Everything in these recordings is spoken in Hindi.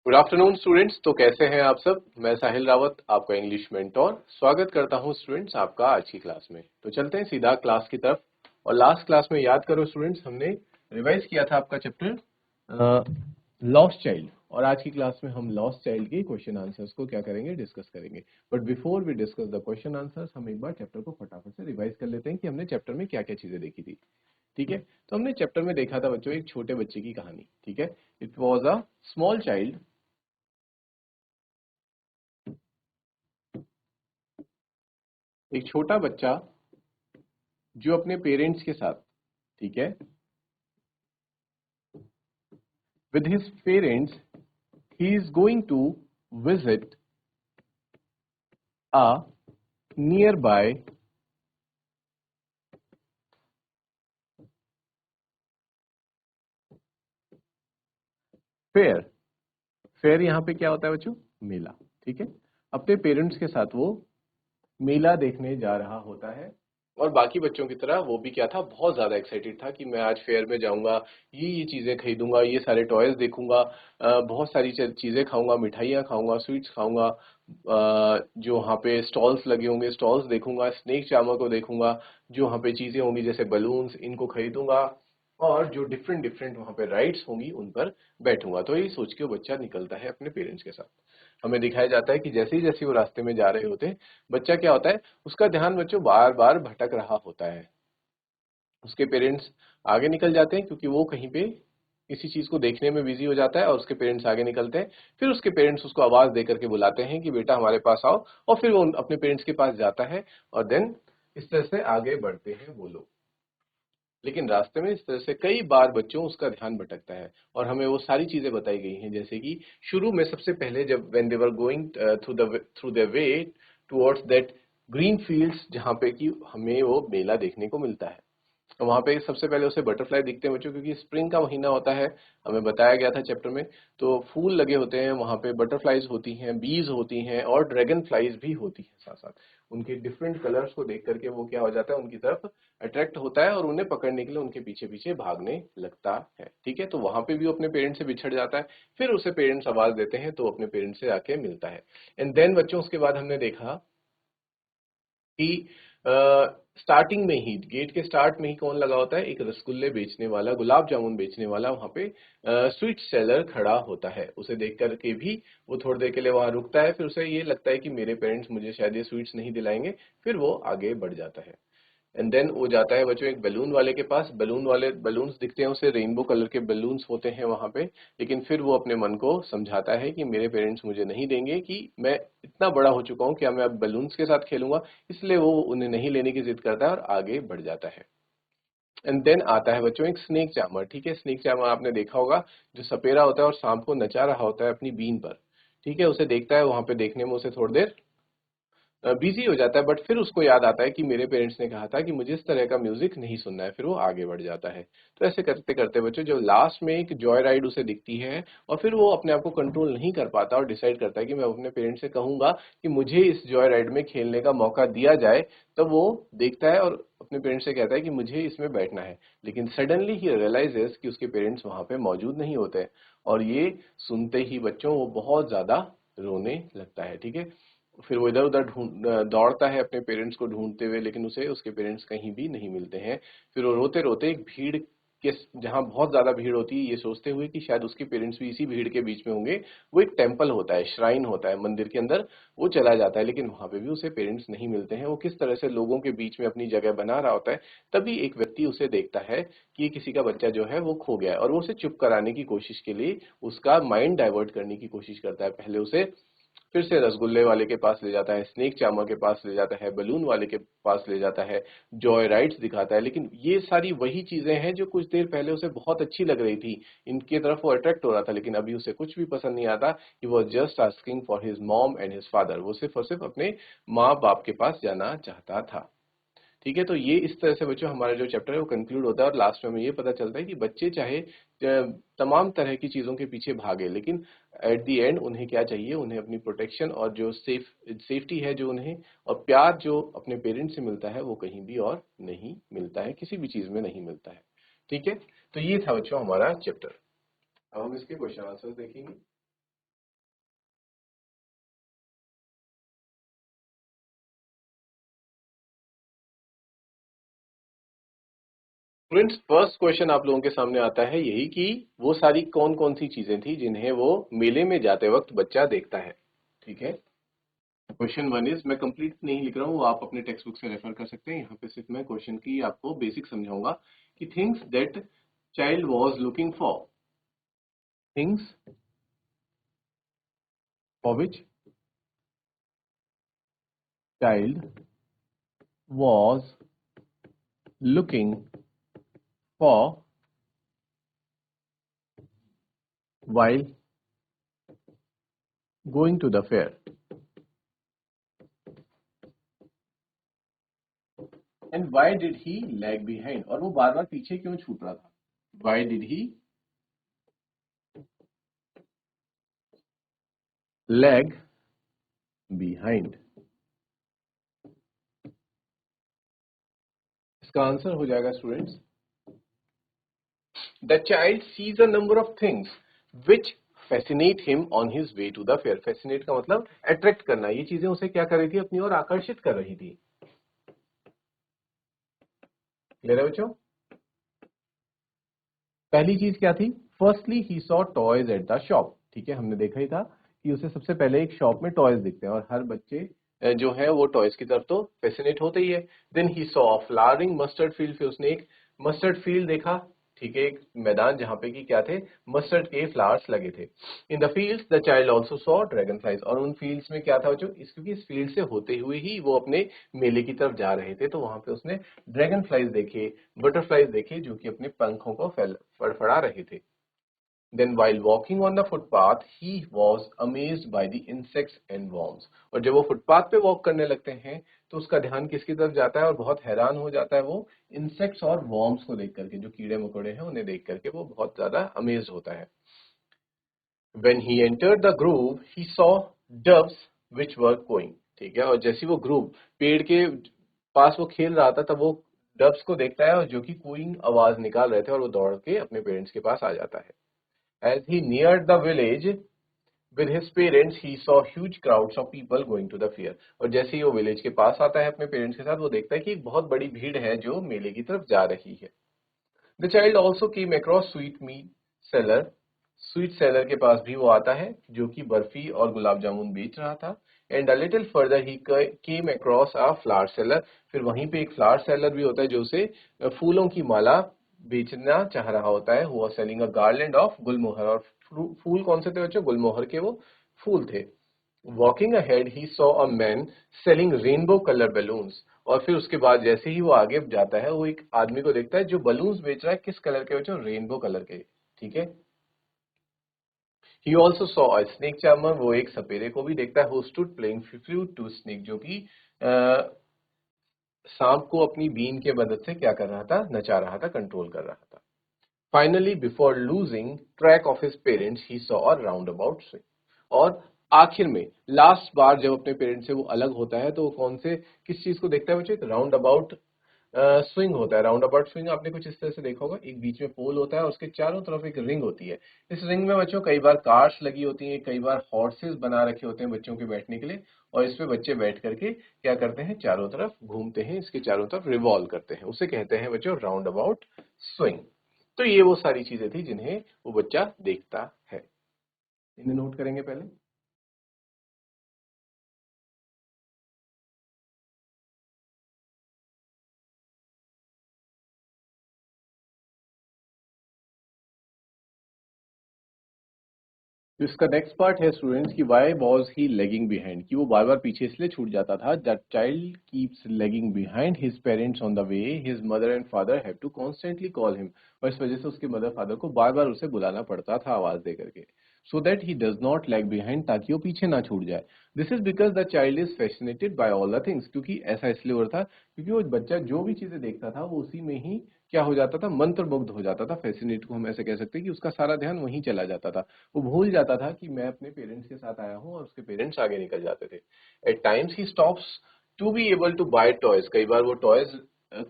Good afternoon students. तो कैसे हैं आप सब। मैं साहिल रावत, आपका इंग्लिश मेंटोर, स्वागत करता हूं स्टूडेंट्स आपका आज की क्लास में। तो चलते हैं सीधा क्लास की तरफ। और लास्ट क्लास में याद करो स्टूडेंट्स, हमने रिवाइज किया था आपका चैप्टर लॉस्ट चाइल्ड। और आज की क्लास में हम लॉस्ट चाइल्ड के क्वेश्चन आंसर्स को क्या करेंगे, डिस्कस करेंगे। But before we discuss the question answers, हम एक बार चैप्टर को फटाफट से रिवाइज कर लेते हैं कि हमने चैप्टर में क्या क्या चीजें देखी थी। ठीक है, तो हमने चैप्टर में देखा था बच्चों एक छोटे बच्चे की कहानी। ठीक है, it was a small child, एक छोटा बच्चा जो अपने पेरेंट्स के साथ, ठीक है, with his parents he is going to visit a nearby fair. Fair यहां पे क्या होता है बच्चों, मेला। ठीक है, अपने पेरेंट्स के साथ वो मेला देखने जा रहा होता है। और बाकी बच्चों की तरह वो भी क्या था, बहुत ज्यादा एक्साइटेड था कि मैं आज फेयर में जाऊंगा, ये चीजें खरीदूंगा, ये सारे टॉयज देखूंगा, बहुत सारी चीजें खाऊंगा, मिठाइयाँ खाऊंगा, स्वीट्स खाऊंगा, जो वहाँ पे स्टॉल्स लगे होंगे स्टॉल्स देखूंगा, स्नेक चार्मर को देखूंगा, जो वहाँ पे चीजें होंगी जैसे बलून्स, इनको खरीदूंगा, और जो डिफरेंट डिफरेंट वहाँ पे राइड्स होंगी उन पर बैठूंगा। तो ये सोच के वो बच्चा निकलता है अपने पेरेंट्स के साथ। हमें दिखाया जाता है कि जैसे ही जैसे वो रास्ते में जा रहे होते हैं, बच्चा क्या होता है, उसका ध्यान बच्चों बार बार भटक रहा होता है। उसके पेरेंट्स आगे निकल जाते हैं क्योंकि वो कहीं पे किसी चीज को देखने में बिजी हो जाता है, और उसके पेरेंट्स आगे निकलते हैं। फिर उसके पेरेंट्स उसको आवाज दे करके बुलाते हैं कि बेटा हमारे पास आओ, और फिर वो अपने पेरेंट्स के पास जाता है। और देन इस तरह से आगे बढ़ते हैं वो लोग। लेकिन रास्ते में इस तरह से कई बार बच्चों उसका ध्यान भटकता है, और हमें वो सारी चीजें बताई गई हैं। जैसे कि शुरू में सबसे पहले जब when they were going through the way towards that green fields, जहाँ पे कि हमें वो मेला देखने को मिलता है। तो वहां पे सबसे पहले उसे बटरफ्लाई दिखते हैं बच्चों, क्योंकि स्प्रिंग का महीना होता है, हमें बताया गया था चैप्टर में। तो फूल लगे होते हैं वहां पे, बटरफ्लाईज होती हैं, बीज होती हैं, और ड्रैगन फ्लाइज भी होती हैं साथ साथ। उनके डिफरेंट कलर्स को देख करके वो क्या हो जाता है, उनकी तरफ अट्रैक्ट होता है, और उन्हें पकड़ने के लिए उनके पीछे पीछे भागने लगता है। ठीक है, तो वहां पे भी वो अपने पेरेंट्स से बिछड़ जाता है। फिर उसे पेरेंट्स आवाज देते हैं तो अपने पेरेंट्स से आके मिलता है। एंड देन बच्चों उसके बाद हमने देखा कि स्टार्टिंग में ही, गेट के स्टार्ट में ही कौन लगा होता है, एक रसगुल्ले बेचने वाला, गुलाब जामुन बेचने वाला वहां पे स्वीट सेलर खड़ा होता है। उसे देख करके भी वो थोड़ी देर के लिए वहां रुकता है। फिर उसे ये लगता है कि मेरे पेरेंट्स मुझे शायद ये स्वीट्स नहीं दिलाएंगे। फिर वो आगे बढ़ जाता है। एंड देन वो जाता है बच्चों एक बैलून वाले के पास। बैलून वाले बलून्स दिखते हैं उसे, रेनबो कलर के बलून्स होते हैं वहां पे। लेकिन फिर वो अपने मन को समझाता है कि मेरे पेरेंट्स मुझे नहीं देंगे, कि मैं इतना बड़ा हो चुका हूँ, क्या मैं अब बलून्स के साथ खेलूंगा। इसलिए वो उन्हें नहीं लेने की जिद करता है और आगे बढ़ जाता है। एंड देन आता है बच्चों एक स्नेक चामर। ठीक है, स्नेक चामर आपने देखा होगा, जो सपेरा होता है और सांप को नचा रहा होता है अपनी बीन पर। ठीक है, उसे देखता है वहां पे, देखने में उसे थोड़ी देर बिजी हो जाता है। बट फिर उसको याद आता है कि मेरे पेरेंट्स ने कहा था कि मुझे इस तरह का म्यूजिक नहीं सुनना है। फिर वो आगे बढ़ जाता है। तो ऐसे करते करते बच्चों, जो लास्ट में एक जॉय राइड उसे दिखती है, और फिर वो अपने आप को कंट्रोल नहीं कर पाता और डिसाइड करता है कि मैं अपने पेरेंट्स से कहूंगा कि मुझे इस जॉय राइड में खेलने का मौका दिया जाए। तब वो देखता है और अपने पेरेंट्स से कहता है कि मुझे इसमें बैठना है। लेकिन सडनली ही रियलाइजेस कि उसके पेरेंट्स वहां पे मौजूद नहीं होते। और ये सुनते ही बच्चों वो बहुत ज्यादा रोने लगता है। ठीक है, फिर वो इधर उधर दौड़ता है अपने पेरेंट्स को ढूंढते हुए, लेकिन उसे उसके पेरेंट्स कहीं भी नहीं मिलते हैं। फिर वो रोते रोते एक भीड़ के, जहां बहुत ज्यादा भीड़ होती है, ये सोचते हुए कि शायद उसके पेरेंट्स भी इसी भीड़ के बीच में होंगे, वो एक टेम्पल होता है, श्राइन होता है मंदिर के अंदर, वो चला जाता है। लेकिन वहां पे भी उसे पेरेंट्स नहीं मिलते हैं। वो किस तरह से लोगों के बीच में अपनी जगह बना रहा होता है। तभी एक व्यक्ति उसे देखता है कि ये किसी का बच्चा जो है वो खो गया है, और वो उसे चुप कराने की कोशिश के लिए उसका माइंड डाइवर्ट करने की कोशिश करता है। पहले उसे फिर से रसगुल्ले वाले के पास ले जाता है, स्नेक चार्मर के पास ले जाता है, बलून वाले के पास ले जाता है, जॉय राइड्स दिखाता है। लेकिन ये सारी वही चीजें हैं जो कुछ देर पहले उसे बहुत अच्छी लग रही थी, इनके तरफ वो अट्रैक्ट हो रहा था। लेकिन अभी उसे कुछ भी पसंद नहीं आता। He was just asking for his mom and his father. वो सिर्फ और सिर्फ अपने माँ बाप के पास जाना चाहता था। ठीक है, तो ये इस तरह से बच्चों हमारा जो चैप्टर है वो कंक्लूड होता है। और लास्ट में हमें ये पता चलता है कि बच्चे चाहे तमाम तरह की चीजों के पीछे भागे, लेकिन एट द एंड उन्हें क्या चाहिए, उन्हें अपनी प्रोटेक्शन और जो सेफ्टी है जो उन्हें, और प्यार जो अपने पेरेंट्स से मिलता है, वो कहीं भी और नहीं मिलता है, किसी भी चीज में नहीं मिलता है। ठीक है, तो ये था बच्चों हमारा चैप्टर। अब हम इसके क्वेश्चन आंसर देखेंगे। फ्रेंड्स फर्स्ट क्वेश्चन आप लोगों के सामने आता है यही कि वो सारी कौन कौन सी चीजें थी जिन्हें वो मेले में जाते वक्त बच्चा देखता है। ठीक है, क्वेश्चन वन इज, मैं कंप्लीट नहीं लिख रहा हूँ, वो आप अपने टेक्स्ट बुक से रेफर कर सकते हैं। यहाँ पे सिर्फ मैं क्वेश्चन की आपको बेसिक समझाऊंगा कि things that child was looking for, things for which child was looking for while going to the fair, and why did he lag behind, और वो बार बार पीछे क्यों छूट रहा था, why did he lag behind। इसका आंसर हो जाएगा students, the child sees a number of things which fascinate him on his way to the fair. Fascinate का मतलब अट्रैक्ट करना, ये चीजें उसे क्या कर रही थी, अपनी ओर आकर्षित कर रही थी। क्लियर है बच्चों? पहली चीज क्या थी, firstly he saw toys at the shop. ठीक है, हमने देखा ही था कि उसे सबसे पहले एक शॉप में टॉयज दिखते हैं और हर बच्चे जो है वो टॉयज की तरफ तो फैसिनेट होते ही है। Then he saw flowering mustard field, फिर उसने एक मस्टर्ड फील्ड देखा। ठीक है, एक मैदान जहां पे कि क्या थे, मस्टर्ड के फ्लावर्स लगे थे। In the fields the child also saw dragon flies, और उन फील्ड्स में क्या था बच्चों, क्योंकि इस फील्ड से होते हुए ही वो अपने मेले की तरफ जा रहे थे, तो वहां पे उसने ड्रैगन फ्लाइज देखे, बटरफ्लाइज देखे, जो कि अपने पंखों को फड़फड़ा रहे थे। Then while walking on the footpath, he was amazed by the insects and worms। और जब वो फुटपाथ पे वॉक करने लगते हैं तो उसका ध्यान किसकी तरफ जाता है और बहुत हैरान हो जाता है वो इंसेक्ट्स और वॉर्म्स को देख करके, जो कीड़े मकोड़े हैं उन्हें देख करके वो बहुत ज्यादा अमेज्ड होता है। When he entered the grove, he saw doves which were cooing। ठीक है, और जैसे वो ग्रुप पेड़ के पास वो खेल रहा था तब वो डब्स को देखता है और जो कि कूइंग आवाज निकाल रहे थे, और वो दौड़ के अपने पेरेंट्स के पास आ जाता है। As he neared the village with his parents, he saw huge crowds of people going to the fair। और जैसे ही वो विलेज के पास आता है अपने पेरेंट्स के साथ, वो देखता है कि एक बहुत बड़ी भीड़ है जो मेले की तरफ जा रही है। The child also came across sweet meat seller। Sweet seller के पास भी वो आता है जो कि बर्फी और गुलाब जामुन बेच रहा था। And a little further he came across a flower seller. फिर वहीं पे एक फ्लावर सेलर भी होता है जो उसे फूलों की माला बेचना चाह रहा होता है। हुआ सेलिंग अ गार्लैंड ऑफ गुलमोहर, और फूल कौन से थे बच्चों, गुलमोहर के वो फूल थे। Walking ahead he saw a man selling rainbow colour balloons. और फिर उसके बाद जैसे ही वो आगे जाता है वो एक आदमी को देखता है जो बलून्स बेच रहा है, किस कलर के बच्चों, रेनबो कलर के। ठीक है, he also saw a snake charmer, वो एक सपेरे को भी देखता है। Who stood playing flute to snake, जो कि सांप को अपनी बीन के मदद से क्या कर रहा था, नचा रहा था, कंट्रोल कर रहा था। Finally before losing track of his parents he saw a round about swing. और आखिर में लास्ट बार जब अपने पेरेंट्स से वो अलग होता है तो वो कौन से किस चीज को देखता है बच्चों, एक राउंड अबाउट स्विंग होता है। राउंड अबाउट स्विंग आपने कुछ इस तरह से देखा होगा, एक बीच में पोल होता है और उसके चारों तरफ एक रिंग होती है। इस रिंग में बच्चों कई बार कार्स लगी होती हैं, कई बार हॉर्सेस बना रखे होते हैं बच्चों के बैठने के लिए, और इस पे बच्चे बैठ करके क्या करते हैं, चारों तरफ घूमते हैं, इसके चारों तरफ रिवॉल्व करते हैं, उसे कहते हैं बच्चों राउंड अबाउट स्विंग। तो ये वो सारी चीजें थी जिन्हें वो बच्चा देखता है। इन्हें नोट करेंगे पहले। तो इसका नेक्स्ट पार्ट है स्टूडेंट्स कि why was he lagging behind, कि वो बार बार पीछे इसलिए छूट जाता था। That child keeps lagging behind his parents on the way, his mother and father have to constantly call him. और इस वजह से उसके मदर फादर को बार बार उसे बुलाना पड़ता था आवाज दे करके, so that he does not lag behind, ताकि वो पीछे ना छूट जाए। This is because the child is fascinated by all the things, क्योंकि ऐसा इसलिए हो रहा था क्योंकि वो बच्चा जो भी चीजें देखता था वो उसी में ही क्या हो जाता था, मंत्रमुग्ध हो जाता था। फैसिनेट को हम ऐसे कह सकते हैं कि उसका सारा ध्यान वहीं चला जाता था। वो भूल जाता था कि मैं अपने पेरेंट्स के साथ आया हूँ, और उसके पेरेंट्स आगे निकल जाते थे। At times he stops to be able to buy toys, कई बार वो टॉयज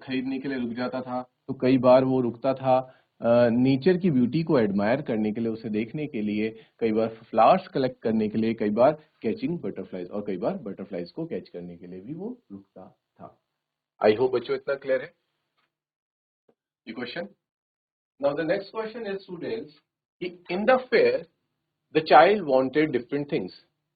खरीदने के लिए रुक जाता था, तो कई बार वो रुकता था नेचर की ब्यूटी को एडमायर करने के लिए, उसे देखने के लिए, कई बार फ्लावर्स कलेक्ट करने के लिए, कई बार कैचिंग बटरफ्लाइज, और कई बार बटरफ्लाइज को कैच करने के लिए भी वो रुकता था। आई होप बच्चों इतना क्लियर है। ये question. Now the next question is students कि in the fair the child wanted different things.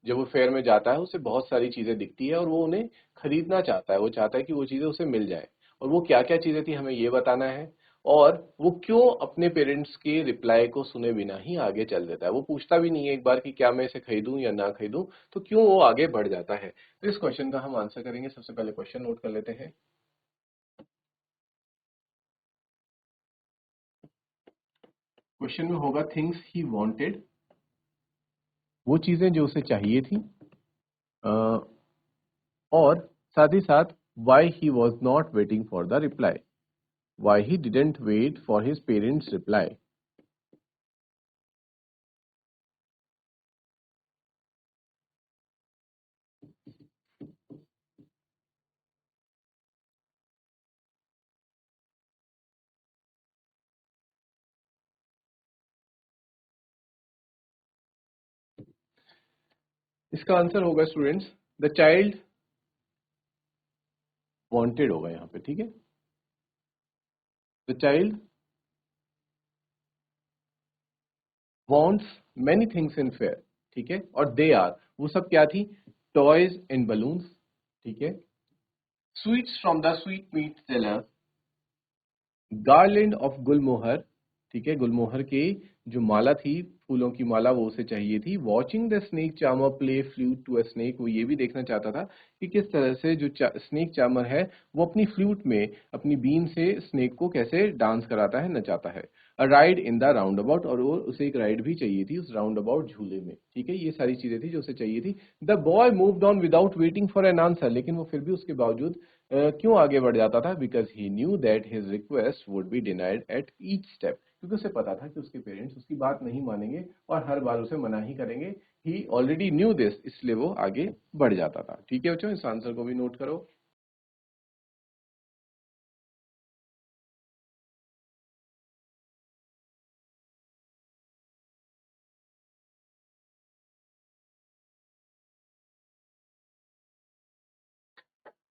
जब वो फेयर में जाता है उसे बहुत सारी चीजें दिखती है और वो उन्हें खरीदना चाहता है, वो चाहता है कि वो चीजें उसे मिल जाए। और वो क्या क्या चीजें थी हमें ये बताना है। और वो क्यों अपने पेरेंट्स के रिप्लाई को सुने बिना ही आगे चल देता है, वो पूछता भी नहीं है एक बार कि क्या मैं इसे खरीदूं या ना खरीदूं, तो क्यों वो आगे बढ़ जाता है। तो इस क्वेश्चन का हम आंसर करेंगे। सबसे पहले क्वेश्चन नोट कर लेते हैं। क्वेश्चन में होगा थिंग्स ही वांटेड, वो चीजें जो उसे चाहिए थी। और साथ ही साथ why he was not waiting for the reply, why he didn't wait for his parents reply. इसका आंसर होगा स्टूडेंट्स द चाइल्ड वांटेड होगा यहाँ पे, ठीक है। The child wants many things in fair, ठीक है। और दे आर, वो सब क्या थी, टॉयज एंड बलून्स, ठीक है। Sweets from the sweet meat seller, garland of gulmohar, ठीक है, गुलमोहर के जो माला थी, फूलों की माला, वो उसे चाहिए थी। Watching the snake charmer play flute to a snake, वो ये भी देखना चाहता था कि किस तरह से जो स्नेक चार्मर है वो अपनी फ्लूट में, अपनी बीन से स्नेक को कैसे डांस कराता है, नचाता है। A ride in the round about, और वो उसे एक राइड भी चाहिए थी उस राउंड अबाउट झूले में, ठीक है। ये सारी चीजें थी जो उसे चाहिए थी। The boy moved on without waiting for an answer, लेकिन वो फिर भी उसके बावजूद क्यों आगे बढ़ जाता था, because he knew that his request would be denied at each step, क्योंकि उसे पता था कि उसके पेरेंट्स उसकी बात नहीं मानेंगे और हर बार उसे मना ही करेंगे। ही ऑलरेडी न्यू दिस, इसलिए वो आगे बढ़ जाता था, ठीक है बच्चों। इस आंसर को भी नोट करो।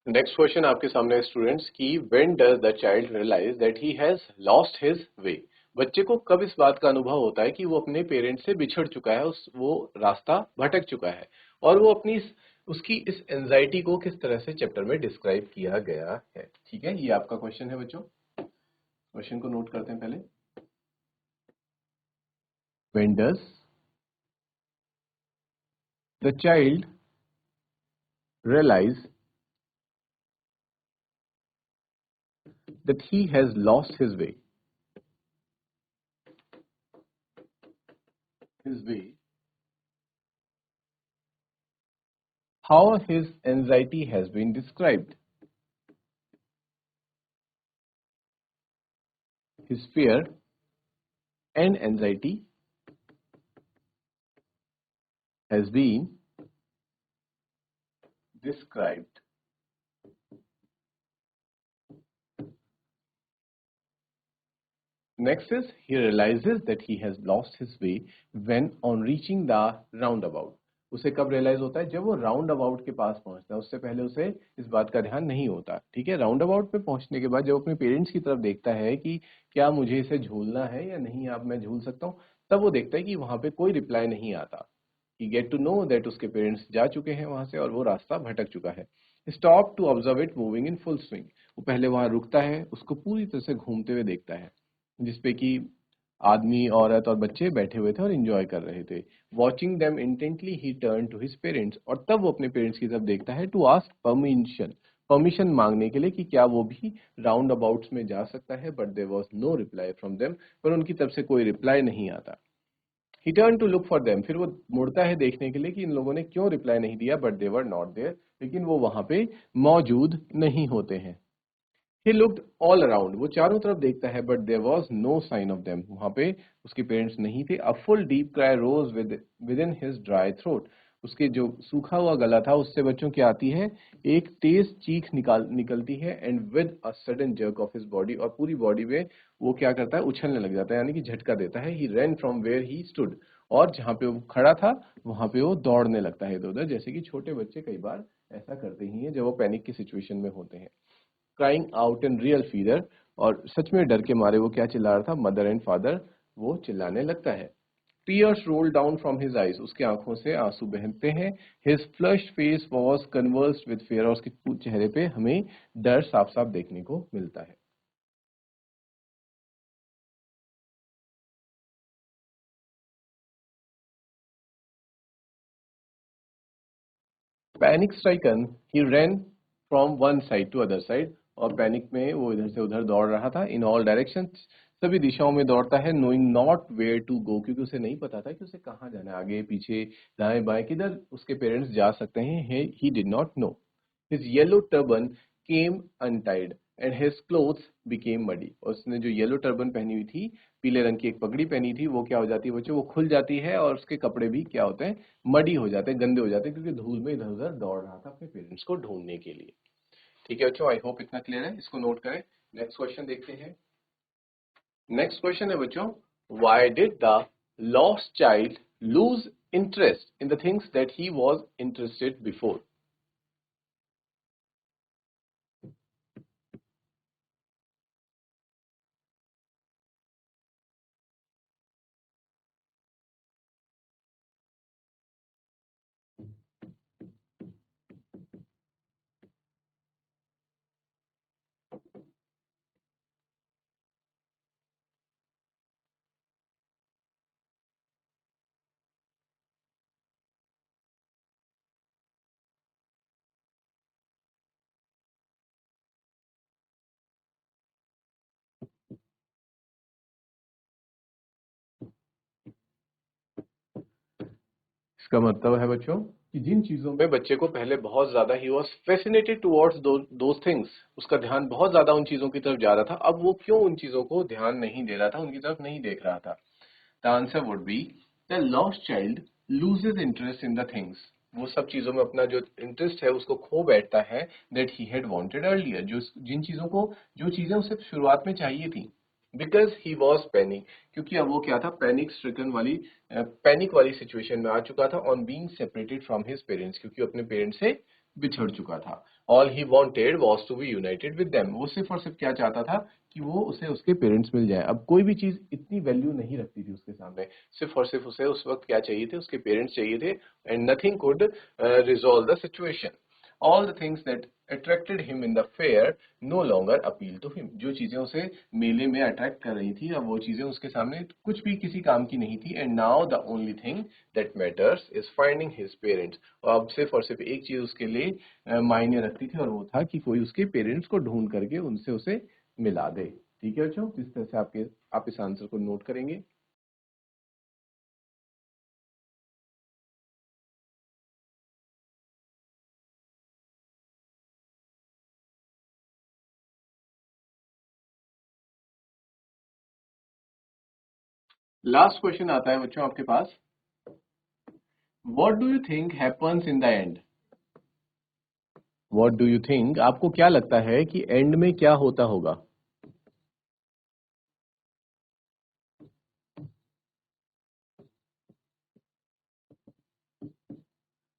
नेक्स्ट क्वेश्चन आपके सामने स्टूडेंट्स की when does the child realise that he has lost his way. बच्चे को कब इस बात का अनुभव होता है कि वो अपने पेरेंट्स से बिछड़ चुका है, उस वो रास्ता भटक चुका है। और वो अपनी उसकी इस एंजाइटी को किस तरह से चैप्टर में डिस्क्राइब किया गया है, ठीक है। ये आपका क्वेश्चन है बच्चों। क्वेश्चन को नोट करते हैं पहले। When does the child realize that he has lost his way, how his anxiety has been described. His fear and anxiety has been described. Next is he realizes that he has lost his way when on reaching the roundabout. उसे कब रियलाइज होता है, जब वो राउंड अबाउट के पास पहुंचता है, उससे पहले उसे इस बात का ध्यान नहीं होता, ठीक है। राउंड अबाउट पे पहुंचने के बाद जब अपने पेरेंट्स की तरफ देखता है कि क्या मुझे इसे झूलना है या नहीं, आप मैं झूल सकता हूँ, तब वो देखता है कि वहां पे कोई रिप्लाई नहीं आता। ही गेट टू नो दैट उसके पेरेंट्स जा चुके हैं वहां से और वो रास्ता भटक चुका है। Stop to observe it moving in full swing, वो पहले वहां रुकता है, उसको पूरी तरह से घूमते हुए देखता है, जिसपे कि आदमी, औरत और बच्चे बैठे हुए थे और एंजॉय कर रहे थे। Watching them intently he turn to his parents, और तब वो अपने पेरेंट्स की तरफ देखता है टू आस्क परमिशन, परमिशन मांगने के लिए कि क्या वो भी राउंड अबाउट्स में जा सकता है। But there was no reply from them, पर उनकी तरफ से कोई रिप्लाई नहीं आता। He turn to look for them, फिर वो मुड़ता है देखने के लिए कि इन लोगों ने क्यों रिप्लाई नहीं दिया। But they were not there, लेकिन वो वहां पे मौजूद नहीं होते हैं। He looked all around, वो चारों तरफ देखता है, but there was no sign of them, वहां पे उसके पेरेंट्स नहीं थे। A full deep cry rose within his dry throat, उसके जो सूखा हुआ गला था उससे बच्चों क्या आती है, एक तेज चीख निकलती है। And with a sudden jerk of his body, और पूरी बॉडी में वो क्या करता है, उछलने लग जाता है, यानी कि झटका देता है। ही ran from where he stood, और जहां पे वो खड़ा था वहां पे वो दौड़ने लगता है इधर उधर, जैसे कि छोटे बच्चे कई बार ऐसा करते ही हैं जब वो पैनिक की सिचुएशन में होते हैं। Crying out in real fear और सच में डर के मारे वो क्या चिल्ला रहा था, मदर एंड फादर, वो चिल्लाने लगता है। Tears rolled down from his eyes, उसके आंखों से आंसू बहते हैं। His flushed face was convulsed with fear, और उसके चेहरे पे हमें डर साफ साफ देखने को मिलता है। Panic stricken he ran from one side to other side, और पैनिक में वो इधर से उधर दौड़ रहा था। इन ऑल डायरेक्शंस, सभी दिशाओं में दौड़ता है। Knowing not where to go, क्योंकि उसे नहीं पता था कि उसे कहाँ जाना है, आगे पीछे दाएं बाएं किधर उसके पेरेंट्स जा सकते हैं। He did not know. His yellow turban came untied and his clothes became muddy, और उसने जो येलो टर्बन पहनी हुई थी, पीले रंग की एक पगड़ी पहनी थी, वो क्या हो जाती है बच्चों, वो खुल जाती है, और उसके कपड़े भी क्या होते हैं, मडी हो जाते हैं, गंदे हो जाते हैं, क्योंकि धूल में इधर उधर दौड़ रहा था अपने पेरेंट्स को ढूंढने के लिए। ठीक है बच्चों, आई होप इतना क्लियर है, इसको नोट करें। नेक्स्ट क्वेश्चन देखते हैं। नेक्स्ट क्वेश्चन है बच्चों, why did the lost child loose interest in the things that he was interested before. इसका मतलब है बच्चों कि जिन चीजों में बच्चे को पहले बहुत ज्यादा he was fascinated towards those things, उसका ध्यान बहुत ज्यादा उन चीजों की तरफ जा रहा था, अब वो क्यों उन चीजों को ध्यान नहीं दे रहा था, उनकी तरफ नहीं देख रहा था। The answer would be the lost child loses interest in the things, वो सब चीजों में अपना जो इंटरेस्ट है उसको खो बैठता है, that he had wanted earlier, जो जिन चीजों को, जो चीजें उसे शुरुआत में चाहिए थी। बिकॉज ही वॉज पैनिक, क्योंकि अब वो क्या था, पैनिक स्ट्रिकन वाली, पैनिक वाली सिचुएशन में आ चुका था, on being separated from his parents, क्योंकि अपने पेरेंट्स से बिछड़ चुका था। All he wanted was to be united with them, वो सिर्फ और सिर्फ क्या चाहता था कि वो उसे उसके पेरेंट्स मिल जाए। अब कोई भी चीज इतनी वैल्यू नहीं रखती थी उसके सामने, सिर्फ और सिर्फ उसे उस वक्त क्या चाहिए थे, उसके पेरेंट्स चाहिए थे, and nothing could resolve the situation. All the things that attracted him in the fair no longer appeal to him, जो चीजें उसे मेले में अट्रैक्ट कर रही थी, अब वो चीजें उसके सामने कुछ भी किसी काम की नहीं थी। And now the only thing that matters is finding his parents, अब सिर्फ और सिर्फ एक चीज उसके लिए मायने रखती थी, और वो था कि कोई उसके पेरेंट्स को ढूंढ करके उनसे उसे मिला दे। ठीक है बच्चों, जिस तरह से आप इस आंसर को नोट करेंगे। लास्ट क्वेश्चन आता है बच्चों आपके पास, what do you think happens in the end. What do you think, आपको क्या लगता है कि एंड में क्या होता होगा।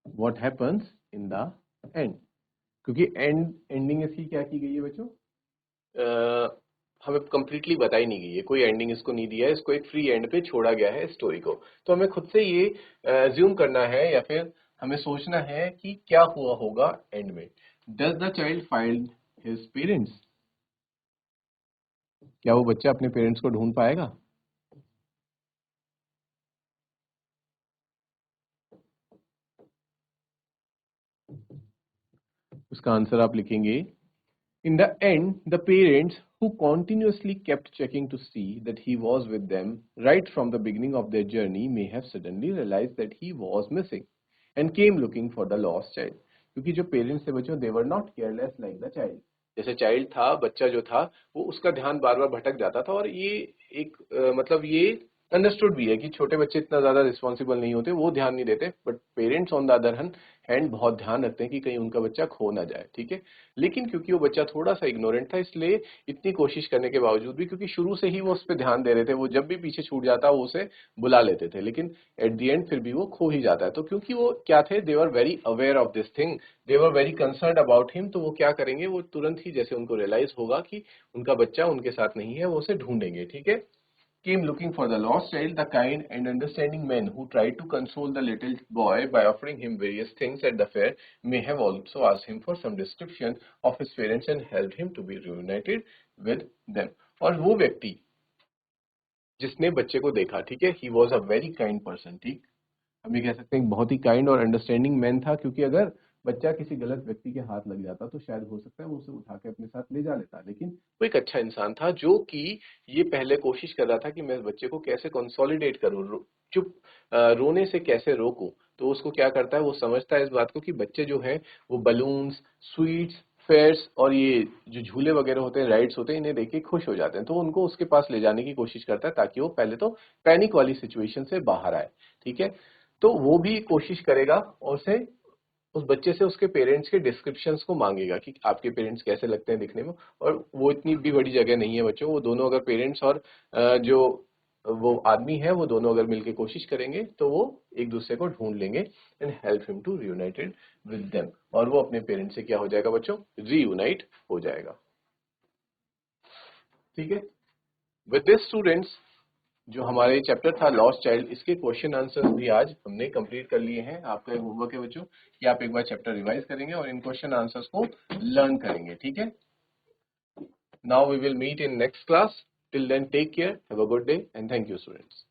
What happens in the and, क्योंकि एंडिंग इसकी क्या की गई है बच्चों, हमें कंप्लीटली बताई नहीं गई है, कोई एंडिंग इसको नहीं दिया है, इसको एक फ्री एंड पे छोड़ा गया है स्टोरी को। तो हमें खुद से ये ज्यूम करना है, या फिर हमें सोचना है कि क्या हुआ होगा एंड में। Does the child find his parents, क्या वो बच्चा अपने पेरेंट्स को ढूंढ पाएगा। उसका आंसर आप लिखेंगे, in the end, the parents who continuously kept checking to see that he was with them right from the beginning of their journey may have suddenly realized that he was missing and came looking for the lost child. क्योंकि जो पेरेंट्स थे बच्चों, they were not careless like the child. जैसे चाइल्ड था, बच्चा जो था, वो उसका ध्यान बार बार भटक जाता था, और ये एक मतलब ये अंडरस्टूड भी है कि छोटे बच्चे इतना ज्यादा रिस्पॉन्सिबल नहीं होते, वो ध्यान नहीं देते, but parents on the other hand बहुत ध्यान रखते हैं कि कहीं उनका बच्चा खो ना जाए, ठीक है। लेकिन क्योंकि वो बच्चा थोड़ा सा इग्नोरेंट था, इसलिए इतनी कोशिश करने के बावजूद भी, क्योंकि शुरू से ही वो उस पर ध्यान दे रहे थे, वो जब भी पीछे छूट जाता वो उसे बुला लेते थे, लेकिन एट द एंड फिर भी वो खो ही जाता है। तो क्योंकि वो क्या थे, they were very aware of this thing, they were very concern about him, तो वो क्या करेंगे, वो तुरंत ही जैसे उनको रियलाइज होगा कि उनका बच्चा उनके साथ नहीं है, वो उसे ढूंढेंगे, ठीक है। Came looking for the lost child, the kind and understanding men who tried to console the little boy by offering him various things at the fair may have also asked him for some description of his parents and helped him to be reunited with them. और वो व्यक्ति जिसने बच्चे को देखा, ठीक है, he was a very kind person, ठीक, हम ये कह सकते हैं बहुत ही काइंड और अंडरस्टैंडिंग मैन था, क्योंकि अगर बच्चा किसी गलत व्यक्ति के हाथ लग जाता तो शायद हो सकता है वो उसे उठा के अपने साथ ले जा लेता, लेकिन वो एक अच्छा इंसान था जो कि ये पहले कोशिश कर रहा था कि मैं इस बच्चे को कैसे कंसोलिडेट करूं, चुप रोने से कैसे रोकूं। तो उसको क्या करता है, वो समझता है इस बात को कि बच्चे जो हैं वो बलून्स, स्वीट्स, फेयर्स और ये जो झूले वगैरह होते हैं, राइड्स होते हैं, इन्हें देख के खुश हो जाते हैं, तो उनको उसके पास ले जाने की कोशिश करता है ताकि वो पहले तो पैनिक वाली सिचुएशन से बाहर आए, ठीक है। तो वो भी कोशिश करेगा और उसे उस बच्चे से उसके पेरेंट्स के डिस्क्रिप्शंस को मांगेगा कि आपके पेरेंट्स कैसे लगते हैं दिखने में। और वो इतनी भी बड़ी जगह नहीं है बच्चों, वो दोनों अगर पेरेंट्स और जो वो आदमी है वो दोनों अगर मिलके कोशिश करेंगे तो वो एक दूसरे को ढूंढ लेंगे and help him to reunited with them, और वो अपने पेरेंट्स से क्या हो जाएगा बच्चों, रीयूनाइट हो जाएगा, ठीक है। विद दिस स्टूडेंट्स, जो हमारे चैप्टर था लॉस्ट चाइल्ड, इसके क्वेश्चन आंसर्स भी आज हमने कंप्लीट कर लिए हैं। आपका होमवर्क है बच्चों कि आप एक बार चैप्टर रिवाइज करेंगे और इन क्वेश्चन आंसर्स को लर्न करेंगे, ठीक है। Now we will meet in next class, till then take care, have a good day and thank you students.